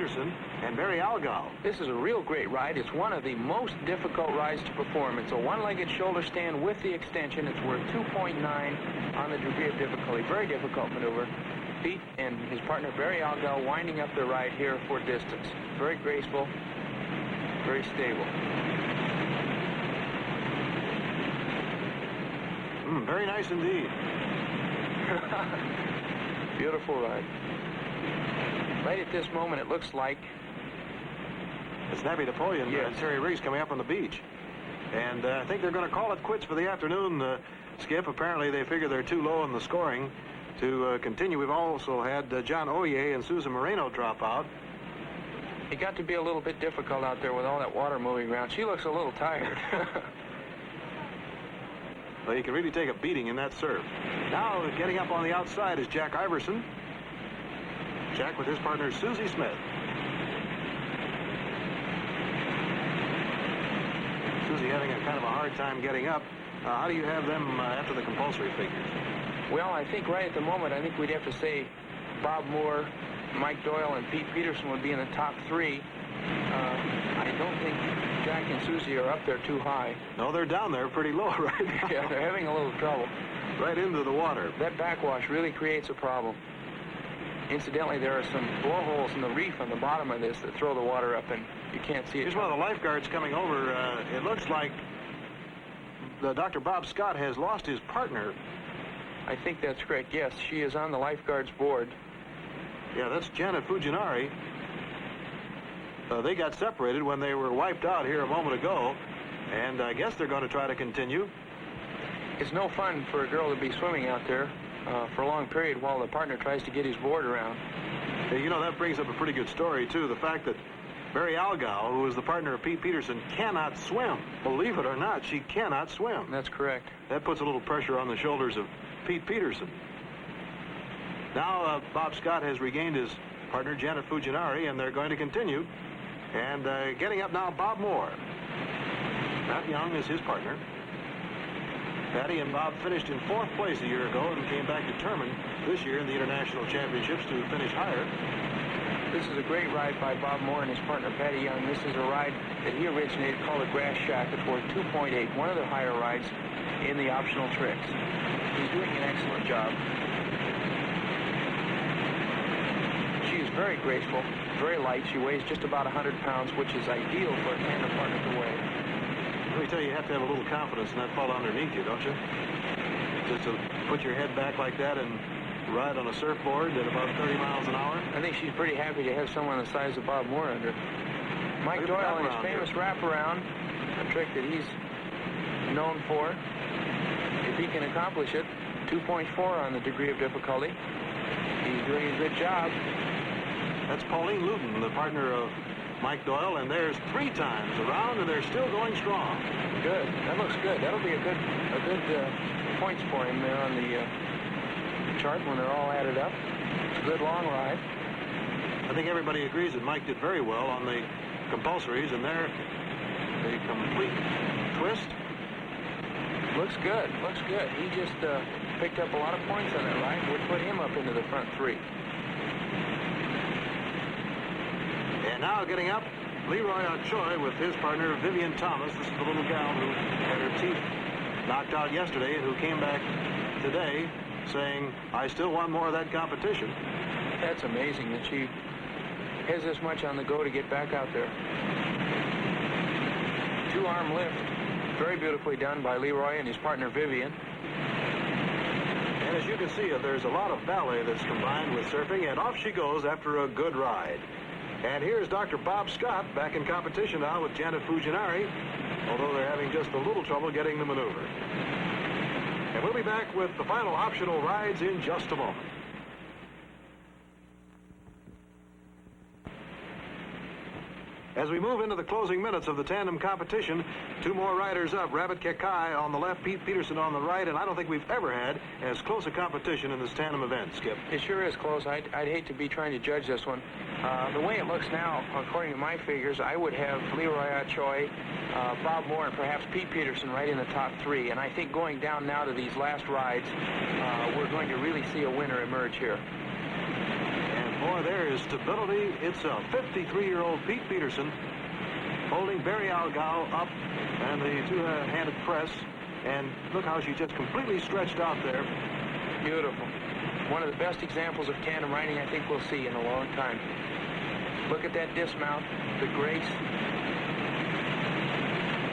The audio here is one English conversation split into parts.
Peterson and Barry Algal. This is a real great ride. It's one of the most difficult rides to perform. It's a one-legged shoulder stand with the extension. It's worth 2.9 on the degree of difficulty. Very difficult maneuver. Pete and his partner Barry Algal winding up the ride here for distance. Very graceful, very stable. Very nice indeed. Beautiful ride. Right at this moment, it looks like it's Snappy Napoleon and Terry Riggs coming up on the beach. And I think they're going to call it quits for the afternoon, Skip. Apparently, they figure they're too low in the scoring to continue. We've also had John Oye and Susan Moreno drop out. It got to be a little bit difficult out there with all that water moving around. She looks a little tired. Well, you can really take a beating in that serve. Now, getting up on the outside is Jack Iverson. Jack with his partner, Susie Smith. Susie having a kind of a hard time getting up. How do you have them after the compulsory figures? Well, I think right at the moment, I think we'd have to say Bob Moore, Mike Doyle, and Pete Peterson would be in the top three. I don't think Jack and Susie are up there too high. No, they're down there pretty low right now. Yeah, they're having a little trouble. Right into the water. That backwash really creates a problem. Incidentally, there are some blowholes in the reef on the bottom of this that throw the water up, and you can't see it. Here's one of the lifeguards coming over. It looks like Dr. Bob Scott has lost his partner. I think that's correct. Yes, she is on the lifeguards board. Yeah, that's Janet Fujinari. They got separated when they were wiped out here a moment ago, and I guess they're going to try to continue. It's no fun for a girl to be swimming out there for a long period while the partner tries to get his board around. You know, that brings up a pretty good story, too. The fact that Barry Algal, who is the partner of Pete Peterson, cannot swim. Believe it or not, she cannot swim. That's correct. That puts a little pressure on the shoulders of Pete Peterson. Now, Bob Scott has regained his partner, Janet Fujinari, and they're going to continue. And getting up now, Bob Moore. Matt Young is his partner. Patty and Bob finished in 4th place a year ago and came back determined this year in the International Championships to finish higher. This is a great ride by Bob Moore and his partner, Patty Young. This is a ride that he originated called the Grass Shack. It's worth 2.8, one of the higher rides in the optional tricks. He's doing an excellent job. She is very graceful, very light. She weighs just about 100 pounds, which is ideal for a tandem partner to weigh. Let me tell you, you have to have a little confidence in that fall underneath you, don't you? Just to put your head back like that and ride on a surfboard at about 30 miles an hour. I think she's pretty happy to have someone the size of Bob Moore under. Mike Doyle and his famous wraparound, a trick that he's known for. If he can accomplish it, 2.4 on the degree of difficulty. He's doing a good job. That's Pauline Luton, the partner of Mike Doyle, and there's 3 times around, and they're still going strong. Good. That looks good. That'll be a good points for him there on the chart when they're all added up. It's a good long ride. I think everybody agrees that Mike did very well on the compulsories, and there, the complete twist. Looks good. Looks good. He just picked up a lot of points on that ride. Would put him up into the front 3. And now getting up, Leroy Choi with his partner, Vivian Thomas. This is the little gal who had her teeth knocked out yesterday and who came back today saying, I still want more of that competition. That's amazing that she has this much on the go to get back out there. 2-arm lift. Very beautifully done by Leroy and his partner, Vivian. And as you can see, there's a lot of ballet that's combined with surfing, and off she goes after a good ride. And here's Dr. Bob Scott back in competition now with Janet Fujinari, although they're having just a little trouble getting the maneuver. And we'll be back with the final optional rides in just a moment. As we move into the closing minutes of the tandem competition, 2 more riders up. Rabbit Kekai on the left, Pete Peterson on the right, and I don't think we've ever had as close a competition in this tandem event, Skip. It sure is close. I'd hate to be trying to judge this one. The way it looks now, according to my figures, I would have Leroy Choi, Bob Moore, and perhaps Pete Peterson right in the top 3. And I think going down now to these last rides, we're going to really see a winner emerge here. And Boy, there is stability itself. 53-year-old Pete Peterson holding Barry Algao up and the two-handed press. And look how she just completely stretched out there. Beautiful. One of the best examples of tandem riding I think we'll see in a long time. Look at that dismount, the grace.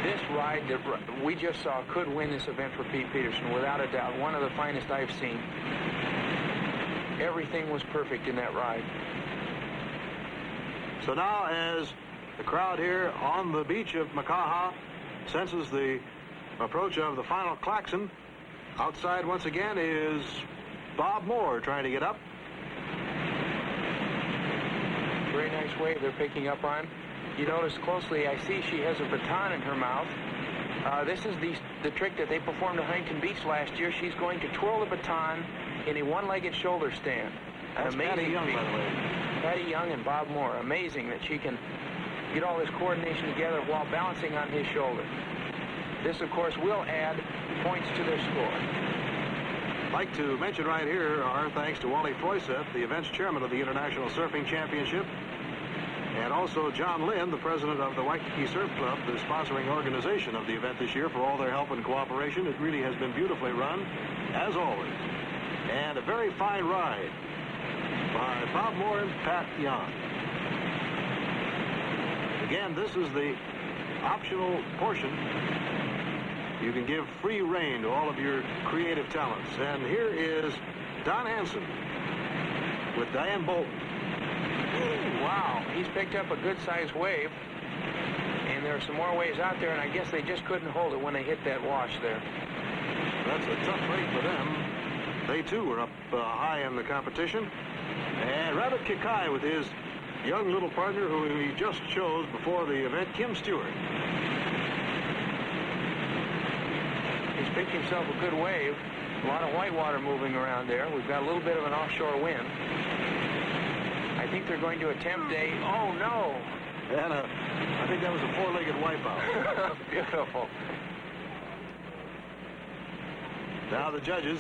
This ride that we just saw could win this event for Pete Peterson, without a doubt. One of the finest I've seen. Everything was perfect in that ride. So now, as the crowd here on the beach of Makaha senses the approach of the final klaxon, outside once again is Bob Moore trying to get up. Very nice wave they're picking up on. You notice closely, I see she has a baton in her mouth. This is the trick that they performed at Huntington Beach last year. She's going to twirl the baton in a one-legged shoulder stand. That's Patty Young, by the way. Patty Young and Bob Moore. Amazing that she can get all this coordination together while balancing on his shoulder. This, of course, will add points to their score. I'd like to mention right here our thanks to Wally Froyseth, the event's chairman of the International Surfing Championship, and also John Lynn, the president of the Waikiki Surf Club, the sponsoring organization of the event this year, for all their help and cooperation. It really has been beautifully run, as always. And a very fine ride by Bob Moore and Pat Young. Again, this is the optional portion. You can give free rein to all of your creative talents. And here is Don Hanson with Diane Bolton. Ooh, wow, he's picked up a good-sized wave. And there are some more waves out there, and I guess they just couldn't hold it when they hit that wash there. That's a tough break for them. They, too, were up high in the competition. And Rabbit Kikai with his young little partner who he just chose before the event, Kim Stewart. He's picked himself a good wave. A lot of white water moving around there. We've got a little bit of an offshore wind. I think they're going to attempt a... Oh, no! And I think that was a four-legged wipeout. Beautiful. Now the judges,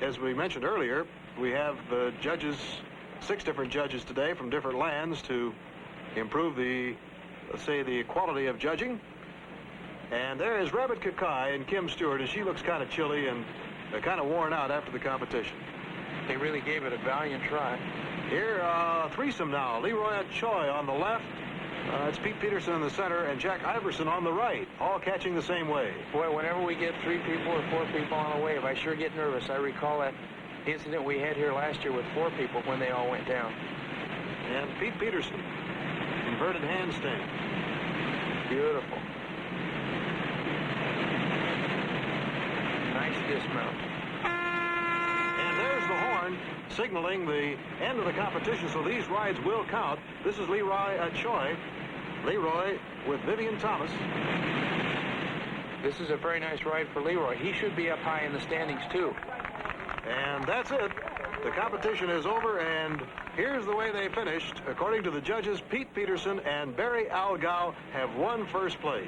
as we mentioned earlier, we have judges, 6 different judges today from different lands to improve the, let's say, the quality of judging. And there is Rabbit Kikai and Kim Stewart, and she looks kind of chilly and kind of worn out after the competition. They really gave it a valiant try. Here, threesome now. Leroy Choi on the left. It's Pete Peterson in the center and Jack Iverson on the right, all catching the same wave. Boy, whenever we get 3 people or 4 people on a wave, I sure get nervous. I recall that incident we had here last year with 4 people when they all went down. And Pete Peterson, inverted handstand. Beautiful. Nice dismount. And there's the horn signaling the end of the competition, so these rides will count. This is Leroy Choi. Leroy with Vivian Thomas. This is a very nice ride for Leroy. He should be up high in the standings, too. And that's it. The competition is over, and here's the way they finished. According to the judges, Pete Peterson and Barry Algao have won first place.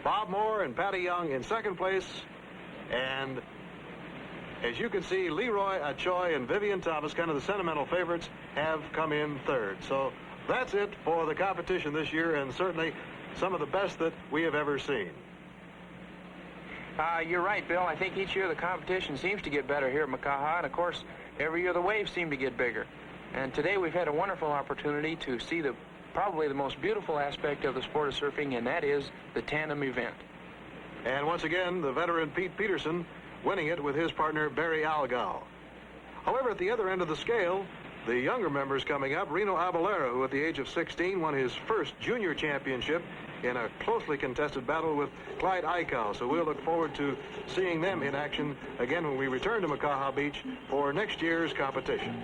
Bob Moore and Patty Young in second place. And as you can see, Leroy Choi and Vivian Thomas, kind of the sentimental favorites, have come in third. So that's it for the competition this year, and certainly some of the best that we have ever seen. You're right, Bill. I think each year the competition seems to get better here at Makaha, and of course, every year the waves seem to get bigger. And today we've had a wonderful opportunity to see probably the most beautiful aspect of the sport of surfing, and that is the tandem event. And once again, the veteran Pete Peterson winning it with his partner Barry Algao. However, at the other end of the scale, the younger members coming up, Reno Abalera, who at the age of 16 won his first junior championship in a closely contested battle with Clyde Aikau. So we'll look forward to seeing them in action again when we return to Makaha Beach for next year's competition.